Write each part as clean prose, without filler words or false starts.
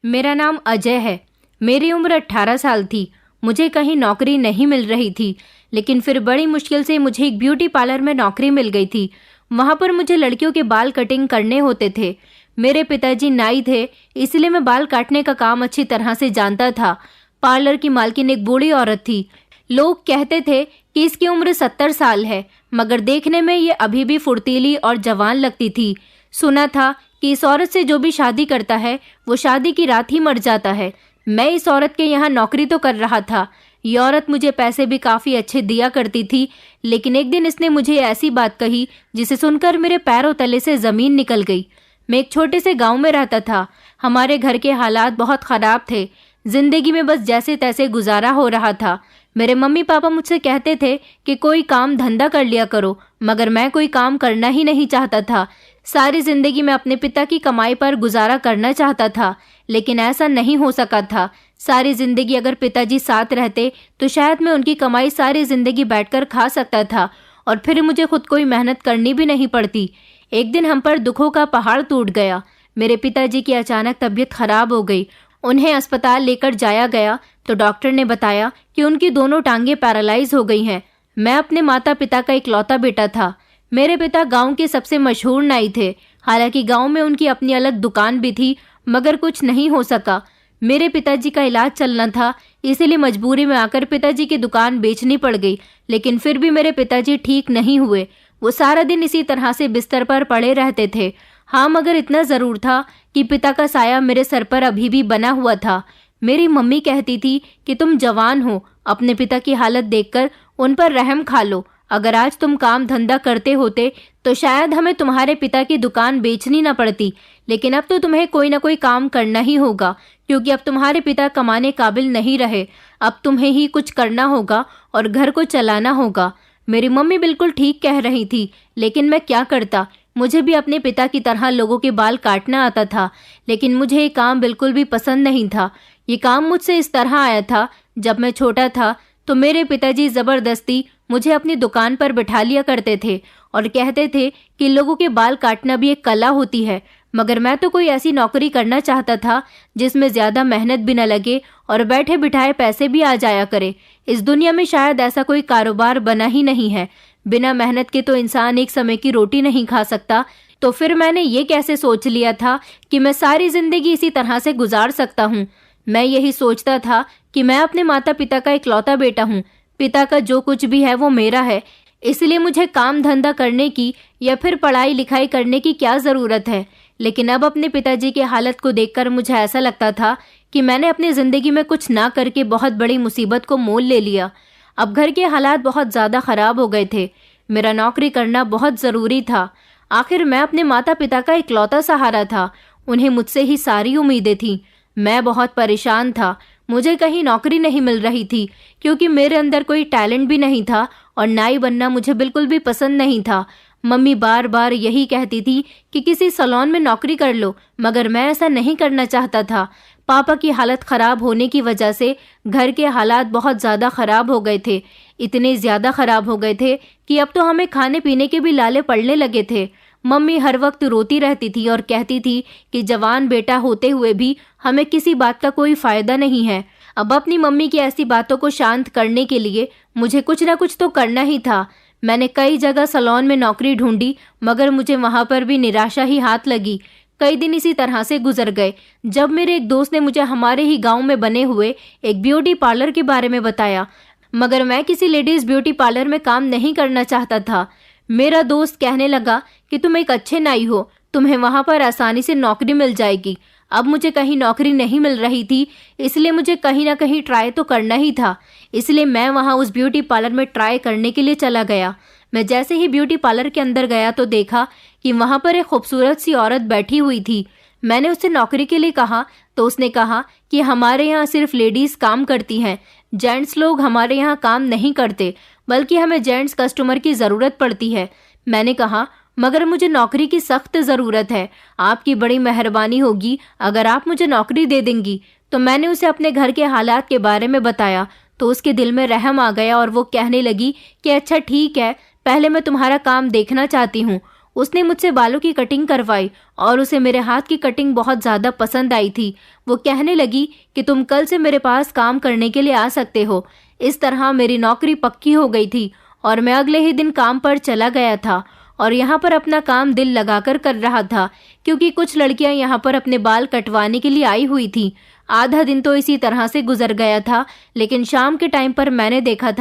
मेरा नाम अजय है। मेरी उम्र 18 साल थी। मुझे कहीं नौकरी नहीं मिल रही थी, लेकिन फिर बड़ी मुश्किल से मुझे एक ब्यूटी पार्लर में नौकरी मिल गई थी। वहाँ पर मुझे लड़कियों के बाल कटिंग करने होते थे। मेरे पिताजी नाई थे, इसलिए मैं बाल काटने का काम अच्छी तरह से जानता था। पार्लर की मालकिन एक बूढ़ी औरत थी। लोग कहते थे कि इसकी उम्र 70 साल है, मगर देखने में ये अभी भी फुर्तीली और जवान लगती थी। सुना था कि इस औरत से जो भी शादी करता है वो शादी की रात ही मर जाता है। मैं इस औरत के यहाँ नौकरी तो कर रहा था। ये औरत मुझे पैसे भी काफ़ी अच्छे दिया करती थी, लेकिन एक दिन इसने मुझे ऐसी बात कही जिसे सुनकर मेरे पैरों तले से ज़मीन निकल गई। मैं एक छोटे से गांव में रहता था। हमारे घर के हालात बहुत ख़राब थे। जिंदगी में बस जैसे तैसे गुजारा हो रहा था। मेरे मम्मी पापा मुझसे कहते थे कि कोई काम धंधा कर लिया करो, मगर मैं कोई काम करना ही नहीं चाहता था। सारी जिंदगी मैं अपने पिता की कमाई पर गुजारा करना चाहता था, लेकिन ऐसा नहीं हो सका था। सारी जिंदगी अगर पिताजी साथ रहते तो शायद मैं उनकी कमाई सारी जिंदगी बैठकर खा सकता था और फिर मुझे खुद कोई मेहनत करनी भी नहीं पड़ती। एक दिन हम पर दुखों का पहाड़ टूट गया। मेरे पिताजी की अचानक तबीयत खराब हो गई। उन्हें अस्पताल लेकर जाया गया तो डॉक्टर ने बताया कि उनकी दोनों टांगें पैरालाइज हो गई हैं। मैं अपने माता पिता का इकलौता बेटा था। मेरे पिता गांव के सबसे मशहूर नाई थे। हालांकि गांव में उनकी अपनी अलग दुकान भी थी, मगर कुछ नहीं हो सका। मेरे पिताजी का इलाज चलना था, इसीलिए मजबूरी में आकर पिताजी की दुकान बेचनी पड़ गई। लेकिन फिर भी मेरे पिताजी ठीक नहीं हुए। वो सारा दिन इसी तरह से बिस्तर पर पड़े रहते थे। हाँ, मगर इतना ज़रूर था कि पिता का साया मेरे सर पर अभी भी बना हुआ था। मेरी मम्मी कहती थी कि तुम जवान हो, अपने पिता की हालत देखकर उन पर रहम खा लो। अगर आज तुम काम धंधा करते होते तो शायद हमें तुम्हारे पिता की दुकान बेचनी न पड़ती, लेकिन अब तो तुम्हें कोई ना कोई काम करना ही होगा, क्योंकि अब तुम्हारे पिता कमाने काबिल नहीं रहे। अब तुम्हें ही कुछ करना होगा और घर को चलाना होगा। मेरी मम्मी बिल्कुल ठीक कह रही थी, लेकिन मैं क्या करता। मुझे भी अपने पिता की तरह लोगों के बाल काटना आता था, लेकिन मुझे ये काम बिल्कुल भी पसंद नहीं था। ये काम मुझसे इस तरह आया था, जब मैं छोटा था तो मेरे पिताजी ज़बरदस्ती मुझे अपनी दुकान पर बिठा लिया करते थे और कहते थे कि लोगों के बाल काटना भी एक कला होती है। मगर मैं तो कोई ऐसी नौकरी करना चाहता था जिसमें ज़्यादा मेहनत भी न लगे और बैठे बिठाए पैसे भी आ जाया करे। इस दुनिया में शायद ऐसा कोई कारोबार बना ही नहीं है। बिना मेहनत के तो इंसान एक समय की रोटी नहीं खा सकता। तो फिर मैंने ये कैसे सोच लिया था कि मैं सारी ज़िंदगी इसी तरह से गुजार सकता हूँ। मैं यही सोचता था कि मैं अपने माता पिता का इकलौता बेटा हूँ। पिता का जो कुछ भी है वो मेरा है, इसलिए मुझे काम धंधा करने की या फिर पढ़ाई लिखाई करने की क्या ज़रूरत है। लेकिन अब अपने पिताजी की हालत को देखकर मुझे ऐसा लगता था कि मैंने अपनी ज़िंदगी में कुछ ना करके बहुत बड़ी मुसीबत को मोल ले लिया। अब घर के हालात बहुत ज़्यादा ख़राब हो गए थे। मेरा नौकरी करना बहुत ज़रूरी था। आखिर मैं अपने माता पिता का इकलौता सहारा था। उन्हें मुझसे ही सारी उम्मीदें थीं। मैं बहुत परेशान था। मुझे कहीं नौकरी नहीं मिल रही थी, क्योंकि मेरे अंदर कोई टैलेंट भी नहीं था और नाई बनना मुझे बिल्कुल भी पसंद नहीं था। मम्मी बार बार यही कहती थी कि किसी सैलून में नौकरी कर लो, मगर मैं ऐसा नहीं करना चाहता था। पापा की हालत ख़राब होने की वजह से घर के हालात बहुत ज़्यादा ख़राब हो गए थे। इतने ज़्यादा ख़राब हो गए थे कि अब तो हमें खाने पीने के भी लाले पड़ने लगे थे। मम्मी हर वक्त रोती रहती थी और कहती थी कि जवान बेटा होते हुए भी हमें किसी बात का कोई फ़ायदा नहीं है। अब अपनी मम्मी की ऐसी बातों को शांत करने के लिए मुझे कुछ ना कुछ तो करना ही था। मैंने कई जगह सैलून में नौकरी ढूंढी, मगर मुझे वहाँ पर भी निराशा ही हाथ लगी। कई दिन इसी तरह से गुजर गए, जब मेरे एक दोस्त ने मुझे हमारे ही गाँव में बने हुए एक ब्यूटी पार्लर के बारे में बताया। मगर मैं किसी लेडीज़ ब्यूटी पार्लर में काम नहीं करना चाहता था। मेरा दोस्त कहने लगा कि तुम एक अच्छे नाई हो, तुम्हें वहाँ पर आसानी से नौकरी मिल जाएगी। अब मुझे कहीं नौकरी नहीं मिल रही थी, इसलिए मुझे कहीं ना कहीं ट्राई तो करना ही था। इसलिए मैं वहाँ उस ब्यूटी पार्लर में ट्राई करने के लिए चला गया। मैं जैसे ही ब्यूटी पार्लर के अंदर गया तो देखा कि वहाँ पर एक खूबसूरत सी औरत बैठी हुई थी। मैंने उससे नौकरी के लिए कहा तो उसने कहा कि हमारे यहाँ सिर्फ लेडीज़ काम करती हैं, जेंट्स लोग हमारे यहाँ काम नहीं करते, बल्कि हमें जेंट्स कस्टमर की ज़रूरत पड़ती है। मैंने कहा मगर मुझे नौकरी की सख्त ज़रूरत है, आपकी बड़ी मेहरबानी होगी अगर आप मुझे नौकरी दे देंगी। तो मैंने उसे अपने घर के हालात के बारे में बताया तो उसके दिल में रहम आ गया और वो कहने लगी कि अच्छा ठीक है, पहले मैं तुम्हारा काम देखना चाहती हूँ। उसने मुझसे बालों की कटिंग करवाई और उसे मेरे हाथ की कटिंग बहुत ज़्यादा पसंद आई थी। वो कहने लगी कि तुम कल से मेरे पास काम करने के लिए आ सकते हो। इस तरह मेरी नौकरी पक्की हो गई थी और मैं अगले ही दिन काम पर चला गया था और यहाँ पर अपना काम दिल लगाकर कर रहा था, क्योंकि कुछ लड़कियाँ यहाँ पर अपने बाल कटवाने के लिए आई हुई थी। आधा दिन तो इसी तरह से गुजर गया था, लेकिन शाम के टाइम पर मैंने देखा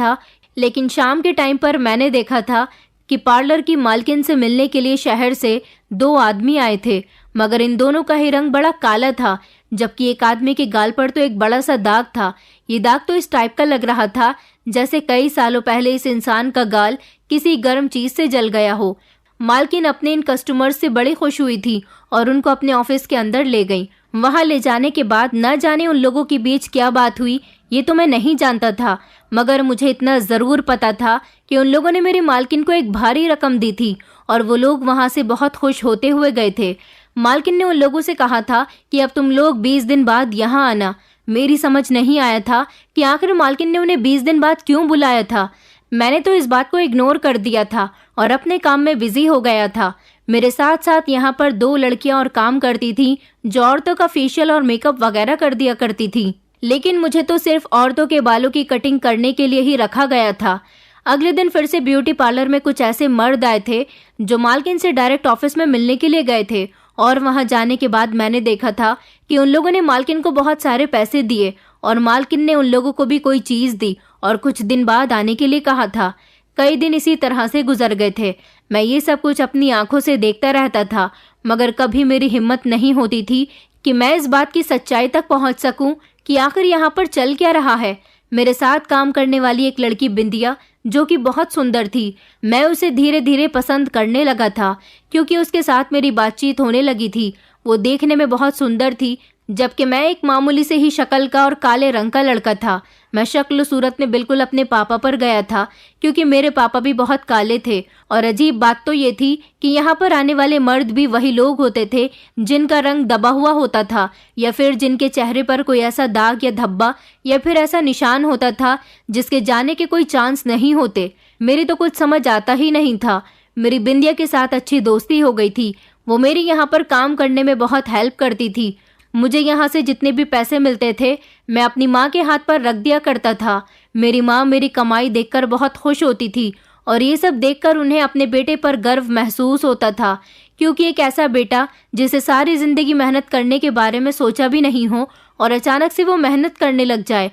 था कि पार्लर की मालकिन से मिलने के लिए शहर से 2 आदमी आए थे, मगर इन दोनों का ही रंग बड़ा काला था, जबकि एक आदमी के गाल पर तो एक बड़ा सा दाग था। ये दाग तो इस टाइप का लग रहा था जैसे कई सालों पहले इस इंसान का गाल किसी गर्म चीज से जल गया हो। मालकिन अपने इन कस्टमर्स से बड़ी खुश हुई थी और उनको अपने ऑफिस के अंदर ले गई। वहां ले जाने के बाद न जाने उन लोगों के बीच क्या बात हुई, ये तो मैं नहीं जानता था, मगर मुझे इतना जरूर पता था कि उन लोगों ने मेरी मालकिन को एक भारी रकम दी थी और वो लोग वहां से बहुत खुश होते हुए गए थे। मालकिन ने उन लोगों से कहा था कि अब तुम लोग 20 दिन बाद यहाँ आना। मेरी समझ नहीं आया था कि आखिर मालकिन ने उन्हें 20 दिन बाद क्यों बुलाया था। मैंने तो इस बात को इग्नोर कर दिया था और अपने काम में बिजी हो गया था। मेरे साथ साथ यहाँ पर 2 लड़कियां और काम करती थी जो औरतों का फेशियल और मेकअप वगैरह कर दिया करती थी, लेकिन मुझे तो सिर्फ औरतों के बालों की कटिंग करने के लिए ही रखा गया था। अगले दिन फिर से ब्यूटी पार्लर में कुछ ऐसे मर्द आए थे जो मालकिन से डायरेक्ट ऑफिस में मिलने के लिए गए थे और वहां जाने के बाद मैंने देखा था कि उन लोगों ने मालकिन को बहुत सारे पैसे दिए और मालकिन ने उन लोगों को भी कोई चीज दी और कुछ दिन बाद आने के लिए कहा था। कई दिन इसी तरह से गुजर गए थे। मैं ये सब कुछ अपनी आंखों से देखता रहता था, मगर कभी मेरी हिम्मत नहीं होती थी कि मैं इस बात की सच्चाई तक पहुंच सकूं कि आखिर यहाँ पर चल क्या रहा है। मेरे साथ काम करने वाली एक लड़की बिंदिया, जो कि बहुत सुंदर थी, मैं उसे धीरे धीरे पसंद करने लगा था क्योंकि उसके साथ मेरी बातचीत होने लगी थी। वो देखने में बहुत सुंदर थी, जबकि मैं एक मामूली से ही शक्ल का और काले रंग का लड़का था। मैं शक्ल सूरत में बिल्कुल अपने पापा पर गया था, क्योंकि मेरे पापा भी बहुत काले थे। और अजीब बात तो ये थी कि यहाँ पर आने वाले मर्द भी वही लोग होते थे जिनका रंग दबा हुआ होता था, या फिर जिनके चेहरे पर कोई ऐसा दाग या धब्बा या फिर ऐसा निशान होता था जिसके जाने के कोई चांस नहीं होते। मेरी तो कुछ समझ आता ही नहीं था। मेरी बिंदिया के साथ अच्छी दोस्ती हो गई थी। वो मेरी यहाँ पर काम करने में बहुत हेल्प करती थी। मुझे यहाँ से जितने भी पैसे मिलते थे मैं अपनी माँ के हाथ पर रख दिया करता था। मेरी माँ मेरी कमाई देखकर बहुत खुश होती थी और ये सब देखकर उन्हें अपने बेटे पर गर्व महसूस होता था, क्योंकि एक ऐसा बेटा जिसे सारी जिंदगी मेहनत करने के बारे में सोचा भी नहीं हो और अचानक से वो मेहनत करने लग जाए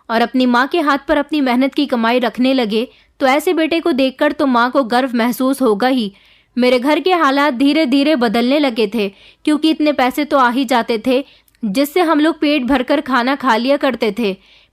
और अपनी माँ के हाथ पर अपनी मेहनत की कमाई रखने लगे, तो ऐसे बेटे को देखकर तो माँ को गर्व महसूस होगा ही। मेरे घर के हालात धीरे धीरे बदलने लगे थे, क्योंकि इतने पैसे तो आ ही जाते थे जिससे हम लोग पेट भरकर खाना खा लिया करते थे।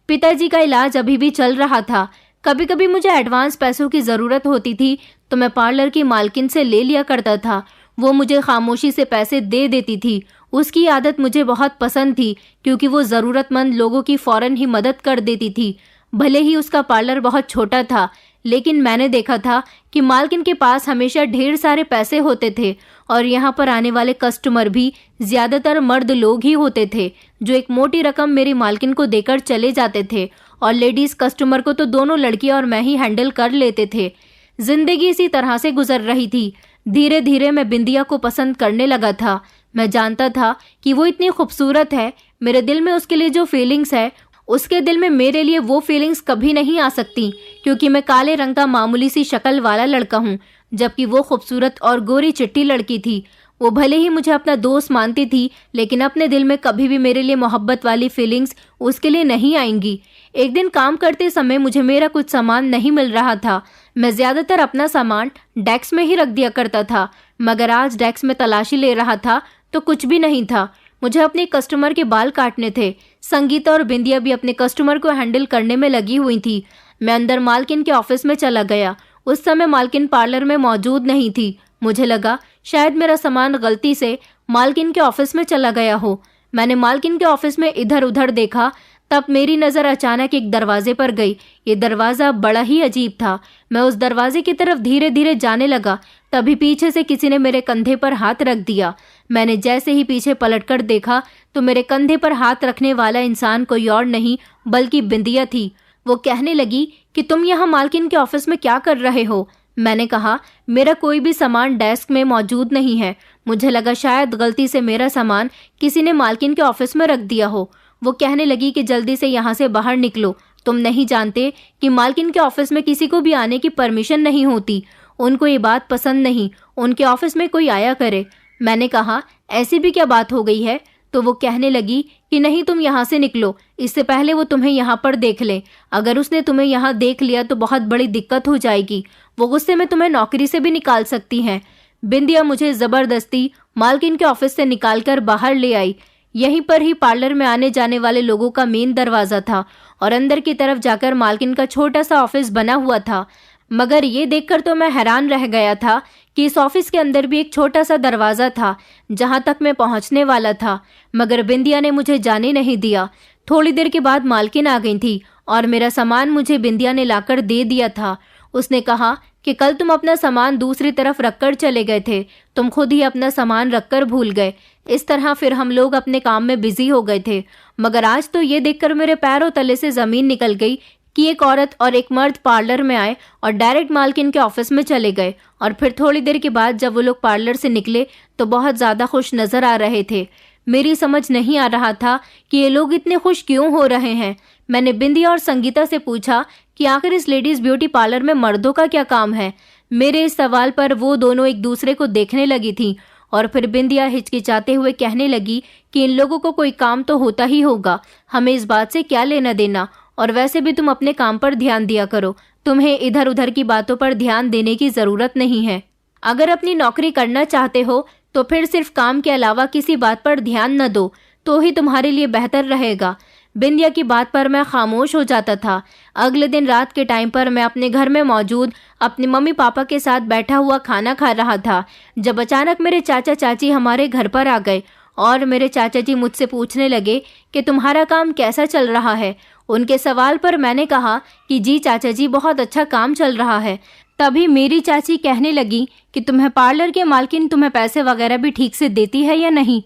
पिताजी का इलाज अभी भी चल रहा था। कभी कभी मुझे एडवांस पैसों की ज़रूरत होती थी तो मैं पार्लर की मालकिन से ले लिया करता था। वो मुझे खामोशी से पैसे दे देती थी। उसकी आदत मुझे बहुत पसंद थी, क्योंकि वो ज़रूरतमंद लोगों की फ़ौरन ही मदद कर देती थी। भले ही उसका पार्लर बहुत छोटा था, लेकिन मैंने देखा था कि मालकिन के पास हमेशा ढेर सारे पैसे होते थे और यहाँ पर आने वाले कस्टमर भी ज़्यादातर मर्द लोग ही होते थे, जो एक मोटी रकम मेरी मालकिन को देकर चले जाते थे और लेडीज़ कस्टमर को तो दोनों लड़कियाँ और मैं ही हैंडल कर लेते थे। जिंदगी इसी तरह से गुजर रही थी। धीरे धीरे मैं बिंदिया को पसंद करने लगा था। मैं जानता था कि वो इतनी खूबसूरत है। मेरे दिल में उसके लिए जो फीलिंग्स है, उसके दिल में मेरे लिए वो फीलिंग्स कभी नहीं आ सकती, क्योंकि मैं काले रंग का मामूली सी शक्ल वाला लड़का हूँ, जबकि वो खूबसूरत और गोरी चिट्टी लड़की थी। वो भले ही मुझे अपना दोस्त मानती थी, लेकिन अपने दिल में कभी भी मेरे लिए मोहब्बत वाली फीलिंग्स उसके लिए नहीं आएंगी। एक दिन काम करते समय मुझे मेरा कुछ सामान नहीं मिल रहा था। मैं ज़्यादातर अपना सामान डेस्क में ही रख दिया करता था, मगर आज डेस्क में तलाशी ले रहा था तो कुछ भी नहीं था। मुझे अपने कस्टमर के बाल काटने थे। संगीता और बिंदिया भी अपने कस्टमर को हैंडल करने में लगी हुई थी। मैं अंदर मालकिन के ऑफिस में चला गया। उस समय मालकिन पार्लर में मौजूद नहीं थी। मुझे लगा शायद मेरा सामान गलती से मालकिन के ऑफिस में चला गया हो। मैंने मालकिन के ऑफिस में इधर उधर देखा, तब मेरी नज़र अचानक एक दरवाजे पर गई। ये दरवाज़ा बड़ा ही अजीब था। मैं उस दरवाजे की तरफ धीरे धीरे जाने लगा, तभी पीछे से किसी ने मेरे कंधे पर हाथ रख दिया। मैंने जैसे ही पीछे पलटकर देखा तो मेरे कंधे पर हाथ रखने वाला इंसान कोई और नहीं बल्कि बिंदिया थी। वो कहने लगी कि तुम यहाँ मालकिन के ऑफिस में क्या कर रहे हो? मैंने कहा, मेरा कोई भी सामान डेस्क में मौजूद नहीं है। मुझे लगा शायद गलती से मेरा सामान किसी ने मालकिन के ऑफिस में रख दिया हो। वो कहने लगी कि जल्दी से यहाँ से बाहर निकलो, तुम नहीं जानते कि मालकिन के ऑफिस में किसी को भी आने की परमिशन नहीं होती। उनको ये बात पसंद नहीं उनके ऑफिस में कोई आया करे। मैंने कहा, ऐसी भी क्या बात हो गई है? तो वो कहने लगी कि नहीं, तुम यहाँ से निकलो, इससे पहले वो तुम्हें यहाँ पर देख ले। अगर उसने तुम्हें यहाँ देख लिया तो बहुत बड़ी दिक्कत हो जाएगी। वो गुस्से में तुम्हें नौकरी से भी निकाल सकती हैं। बिंदिया मुझे जबरदस्ती मालकिन के ऑफिस से निकालकर बाहर ले आई। यहीं पर ही पार्लर में आने जाने वाले लोगों का मेन दरवाजा था और अंदर की तरफ जाकर मालकिन का छोटा सा ऑफिस बना हुआ था। मगर ये देखकर तो मैं हैरान रह गया था कि इस ऑफिस के अंदर भी एक छोटा सा दरवाजा था जहां तक मैं पहुंचने वाला था, मगर बिंदिया ने मुझे जाने नहीं दिया। थोड़ी देर के बाद मालकिन आ गई थी और मेरा सामान मुझे बिंदिया ने लाकर दे दिया था। उसने कहा कि कल तुम अपना सामान दूसरी तरफ रखकर चले गए थे, तुम खुद ही अपना सामान रखकर भूल गए। इस तरह फिर हम लोग अपने काम में बिजी हो गए थे। मगर आज तो ये देखकर मेरे पैरों तले से जमीन निकल गई कि एक औरत और एक मर्द पार्लर में आए और डायरेक्ट मालकिन के ऑफिस में चले गए। और फिर थोड़ी देर के बाद जब वो लोग पार्लर से निकले तो बहुत ज़्यादा खुश नजर आ रहे थे। मेरी समझ नहीं आ रहा था कि ये लोग इतने खुश क्यों हो रहे हैं। मैंने बिंदिया और संगीता से पूछा कि आखिर इस लेडीज ब्यूटी पार्लर में मर्दों का क्या काम है। मेरे इस सवाल पर वो दोनों एक दूसरे को देखने लगी थी और फिर बिंदिया हिचकिचाते हुए कहने लगी कि इन लोगों को कोई काम तो होता ही होगा, हमें इस बात से क्या लेना देना, और वैसे भी तुम अपने काम पर ध्यान दिया करो, तुम्हें इधर उधर की बातों पर ध्यान देने की जरूरत नहीं है। अगर अपनी नौकरी करना चाहते हो तो फिर सिर्फ काम के अलावा किसी बात पर ध्यान न दो, तो ही तुम्हारे लिए बेहतर रहेगा। बिंदिया की बात पर मैं खामोश हो जाता था। अगले दिन रात के टाइम पर मैं अपने घर में मौजूद अपने मम्मी पापा के साथ बैठा हुआ खाना खा रहा था जब अचानक मेरे चाचा चाची हमारे घर पर आ गए और मेरे चाचा जी मुझसे पूछने लगे कि तुम्हारा काम कैसा चल रहा है। उनके सवाल पर मैंने कहा कि जी चाचा जी, बहुत अच्छा काम चल रहा है। तभी मेरी चाची कहने लगी कि तुम्हें पार्लर के मालकिन तुम्हें पैसे वगैरह भी ठीक से देती है या नहीं।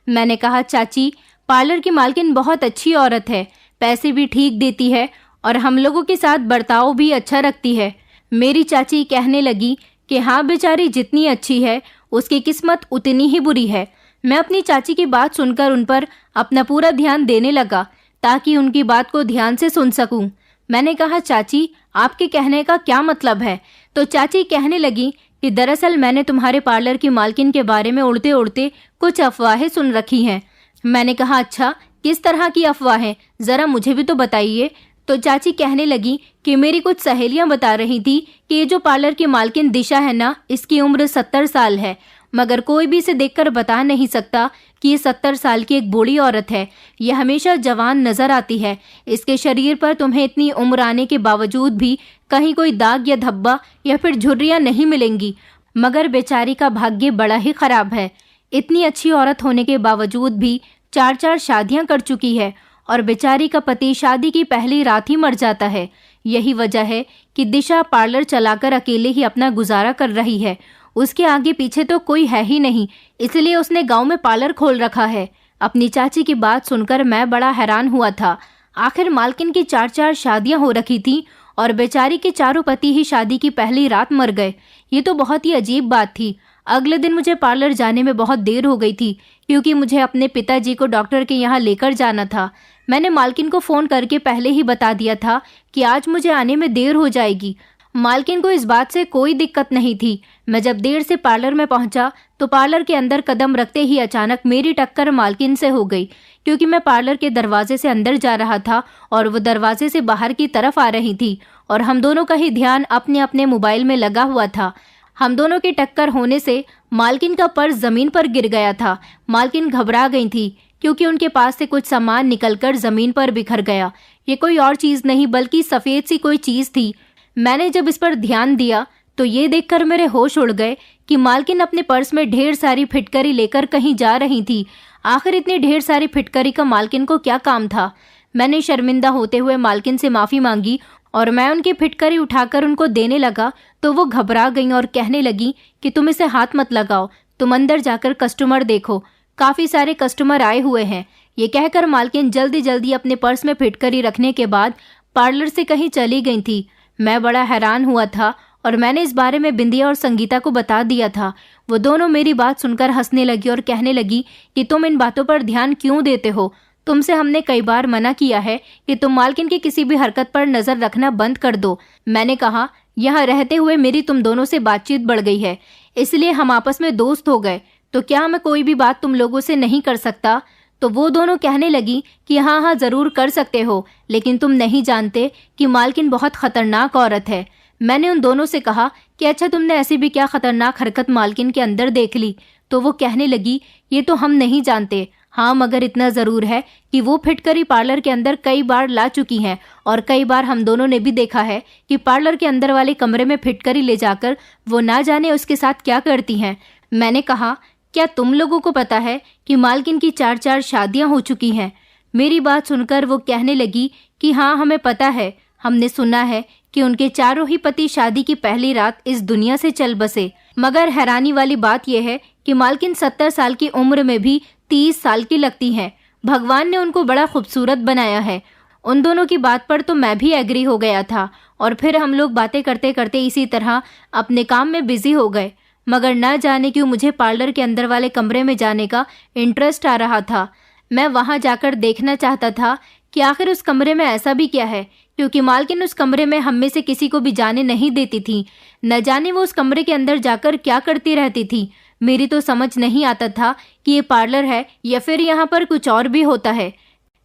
मैंने कहा, चाची, पार्लर की मालकिन बहुत अच्छी औरत है, पैसे भी ठीक देती है और हम लोगों के साथ बर्ताव भी अच्छा रखती है। मेरी चाची कहने लगी कि हाँ बेचारी, जितनी अच्छी है उसकी किस्मत उतनी ही बुरी है। मैं अपनी चाची की बात सुनकर उन पर अपना पूरा ध्यान देने लगा ताकि उनकी बात को ध्यान से सुन सकूं। मैंने कहा, चाची, आपके कहने का क्या मतलब है? तो चाची कहने लगी कि दरअसल मैंने तुम्हारे पार्लर की मालकिन के बारे में उड़ते उड़ते कुछ अफवाहें सुन रखी हैं। मैंने कहा, अच्छा, किस तरह की अफवाहें, जरा मुझे भी तो बताइए। तो चाची कहने लगी कि मेरी कुछ सहेलियां बता रही थी कि ये जो पार्लर की मालकिन दिशा है ना, इसकी उम्र 70 साल है, मगर कोई भी इसे देखकर बता नहीं सकता कि ये 70 साल की एक बूढ़ी औरत है। यह हमेशा जवान नजर आती है। इसके शरीर पर तुम्हें इतनी उम्र आने के बावजूद भी कहीं कोई दाग या धब्बा या फिर झुर्रियां नहीं मिलेंगी। मगर बेचारी का भाग्य बड़ा ही खराब है। इतनी अच्छी औरत होने के बावजूद भी 4 शादियां कर चुकी है और बेचारी का पति शादी की पहली रात ही मर जाता है। यही वजह है कि दिशा पार्लर चलाकर अकेले ही अपना गुजारा कर रही है। उसके आगे पीछे तो कोई है ही नहीं, इसलिए उसने गांव में पार्लर खोल रखा है। अपनी चाची की बात सुनकर मैं बड़ा हैरान हुआ था। आखिर मालकिन की 4 शादियां हो रखी थी और बेचारी के चारों पति ही शादी की पहली रात मर गए। ये तो बहुत ही अजीब बात थी। अगले दिन मुझे पार्लर जाने में बहुत देर हो गई थी क्योंकि मुझे अपने पिताजी को डॉक्टर के यहाँ लेकर जाना था। मैंने मालकिन को फ़ोन करके पहले ही बता दिया था कि आज मुझे आने में देर हो जाएगी। मालकिन को इस बात से कोई दिक्कत नहीं थी। मैं जब देर से पार्लर में पहुंचा तो पार्लर के अंदर कदम रखते ही अचानक मेरी टक्कर मालकिन से हो गई, क्योंकि मैं पार्लर के दरवाजे से अंदर जा रहा था और वो दरवाजे से बाहर की तरफ आ रही थी और हम दोनों का ही ध्यान अपने अपने मोबाइल में लगा हुआ था। हम दोनों की टक्कर होने से मालकिन का पर्स जमीन पर गिर गया था। मालकिन घबरा गई थी क्योंकि उनके पास से कुछ सामान निकलकर जमीन पर बिखर गया। ये कोई और चीज नहीं बल्कि सफेद सी कोई चीज थी। मैंने जब इस पर ध्यान दिया तो ये देखकर मेरे होश उड़ गए कि मालकिन अपने पर्स में ढेर सारी फिटकरी लेकर कहीं जा रही थी। आखिर इतनी ढेर सारी फिटकरी का मालकिन को क्या काम था? मैंने शर्मिंदा होते हुए मालकिन से माफी मांगी और मैं उनकी फिटकरी उठाकर उनको देने लगा तो वो घबरा गई और कहने लगी कि तुम इसे हाथ मत लगाओ, तुम अंदर जाकर कस्टमर देखो, काफी सारे कस्टमर आए हुए हैं। ये कहकर मालकिन जल्दी जल्दी अपने पर्स में फिटकरी रखने के बाद पार्लर से कहीं चली गई थी। मैं बड़ा हैरान हुआ था और मैंने इस बारे में बिंदिया और संगीता को बता दिया था। वो दोनों मेरी बात सुनकर हंसने लगी और कहने लगी कि तुम इन बातों पर ध्यान क्यों देते हो? तुमसे हमने कई बार मना किया है कि तुम मालकिन की किसी भी हरकत पर नजर रखना बंद कर दो। मैंने कहा, यहाँ रहते हुए मेरी तुम दोनों से बातचीत बढ़ गई है, इसलिए हम आपस में दोस्त हो गए, तो क्या मैं कोई भी बात तुम लोगों से नहीं कर सकता? तो वो दोनों कहने लगी कि हाँ हाँ जरूर कर सकते हो, लेकिन तुम नहीं जानते कि मालकिन बहुत खतरनाक औरत है। मैंने उन दोनों से कहा कि अच्छा, तुमने ऐसी भी क्या खतरनाक हरकत मालकिन के अंदर देख ली? तो वो कहने लगी, ये तो हम नहीं जानते, हाँ मगर इतना ज़रूर है कि वो फिटकरी पार्लर के अंदर कई बार ला चुकी हैं और कई बार हम दोनों ने भी देखा है कि पार्लर के अंदर वाले कमरे में फिटकरी ले जाकर वो ना जाने उसके साथ क्या करती हैं। मैंने कहा, क्या तुम लोगों को पता है कि मालकिन की 4 शादियां हो चुकी हैं? मेरी बात सुनकर वो कहने लगी कि हाँ हमें पता है, हमने सुना है कि उनके चारों ही पति शादी की पहली रात इस दुनिया से चल बसे। मगर हैरानी वाली बात यह है कि मालकिन 70 साल की उम्र में भी 30 साल की लगती हैं। भगवान ने उनको बड़ा खूबसूरत बनाया है। उन दोनों की बात पर तो मैं भी एग्री हो गया था और फिर हम लोग बातें करते करते इसी तरह अपने काम में बिजी हो गए। मगर न जाने क्यों मुझे पार्लर के अंदर वाले कमरे में जाने का इंटरेस्ट आ रहा था। मैं वहां जाकर देखना चाहता था कि आखिर उस कमरे में ऐसा भी क्या है, क्योंकि मालकिन उस कमरे में हम में से किसी को भी जाने नहीं देती थी। न जाने वो उस कमरे के अंदर जाकर क्या करती रहती थी। मेरी तो समझ नहीं आता था कि ये पार्लर है या फिर यहाँ पर कुछ और भी होता है।